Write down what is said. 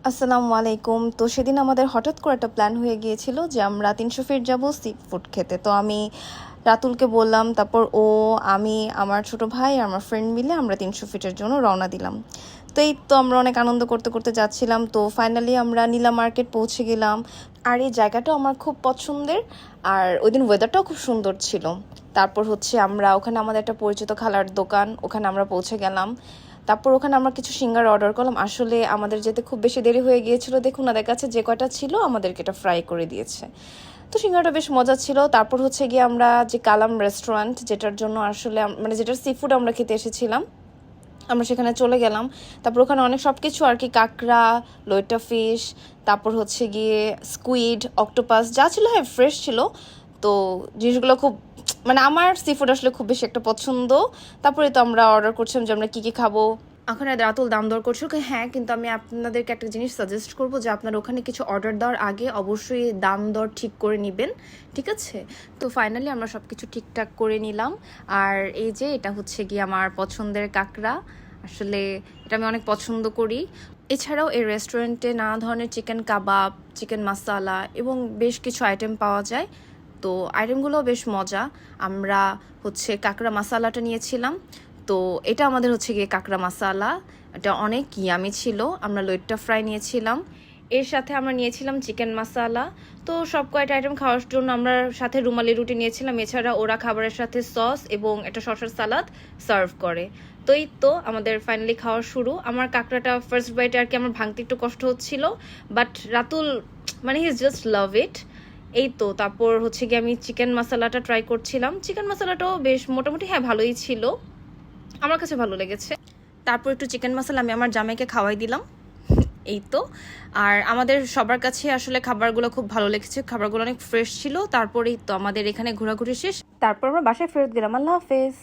আসসালামু আলাইকুম। তো সেদিন আমাদের হঠাৎ করে একটা প্ল্যান হয়ে গিয়েছিল যে আমরা ৩০০ ফিট যাব সি ফুড খেতে। তো আমি রাতুলকে বললাম, তারপর ও, আমি, আমার ছোট ভাই আর আমার ফ্রেন্ড মিলে আমরা ৩০০ ফিটের জন্য রওনা দিলাম। তো এই তো আমরা অনেক আনন্দ করতে করতে যাচ্ছিলাম। তো ফাইনালি আমরা নীলা মার্কেট পৌঁছে গেলাম। আর এই জায়গাটাও আমার খুব পছন্দের, আর ওই দিন ওয়েদারটাও খুব সুন্দর ছিল। তারপর হচ্ছে আমরা ওখানে আমাদের একটা পরিচিত খালার দোকান, ওখানে আমরা পৌঁছে গেলাম। তারপর ওখানে আমরা কিছু সিঙ্গারা অর্ডার করলাম। আসলে আমাদের যেতে খুব বেশি দেরি হয়ে গিয়েছিল, দেখুন ওদের কাছে যে কয়টা ছিল আমাদেরকে এটা ফ্রাই করে দিয়েছে। তো সিঙ্গারাটা বেশ মজা ছিল। তারপর হচ্ছে গিয়ে আমরা যে কালাম রেস্টুরেন্ট, যেটার জন্য আসলে মানে যেটার সি ফুড আমরা খেতে এসেছিলাম, আমরা সেখানে চলে গেলাম। তারপর ওখানে অনেক সব কিছু আর কি, কাঁকড়া, লইটা ফিশ, তারপর হচ্ছে গিয়ে স্কুইড, অক্টোপাস যা ছিল, হ্যাঁ ফ্রেশ ছিল। তো জিনিসগুলো খুব মানে আমার সি ফুড আসলে খুব বেশি একটা পছন্দ। তারপরে তো আমরা অর্ডার করছিলাম যে আমরা কী কী খাবো। ওখানে রাতুল দাম দর করছিল, হ্যাঁ কিন্তু আমি আপনাদেরকে একটা জিনিস সাজেস্ট করবো যে আপনারা ওখানে কিছু অর্ডার দেওয়ার আগে অবশ্যই দাম দর ঠিক করে নেবেন, ঠিক আছে? তো ফাইনালি আমরা সব কিছু ঠিকঠাক করে নিলাম। আর এই যে এটা হচ্ছে গিয়ে আমার পছন্দের কাঁকড়া, আসলে এটা আমি অনেক পছন্দ করি। এছাড়াও এই রেস্টুরেন্টে নানা ধরনের চিকেন কাবাব, চিকেন মাসালা এবং বেশ কিছু আইটেম পাওয়া যায়। তো আইটেমগুলোও বেশ মজা। আমরা হচ্ছে কাঁকড়া মাসালাটা নিয়েছিলাম। তো এটা আমাদের হচ্ছে গিয়ে কাঁকড়া মাসালা, এটা অনেক ইয়ামি ছিল। আমরা লইট্টা ফ্রাই নিয়েছিলাম, এর সাথে আমরা নিয়েছিলাম চিকেন মাসালা। তো সব কয়টা আইটেম খাওয়ার জন্য আমরা সাথে রুমালি রুটি নিয়েছিলাম। এছাড়া ওরা খাবারের সাথে সস এবং একটা শসার সালাদ সার্ভ করে। তো এই তো আমাদের ফাইনালি খাওয়া শুরু। আমার কাঁকড়াটা ফার্স্ট বাইটে আর কি আমার ভাঙতে একটু কষ্ট হচ্ছিল, বাট রাতুল মানে হি জাস্ট লাভ ইট। এই তো তারপর হচ্ছে গিয়ে আমি চিকেন মশলাটা ট্রাই করছিলাম। চিকেন মশলাটাও বেশ মোটামুটি হ্যাঁ ভালোই ছিল, আমার কাছে ভালো লেগেছে। তারপর একটু চিকেন মশলা আমি আমার জামাইকে খাওয়াই দিলাম। এই তো। আর আমাদের সবার কাছে আসলে খাবারগুলো খুব ভালো লেগেছে, খাবারগুলো অনেক ফ্রেশ ছিল। তারপরেই তো আমাদের এখানে ঘোরাঘুরি শেষ, তারপর আমরা বাসায় ফেরত গেলাম। আল্লাহ হাফেজ।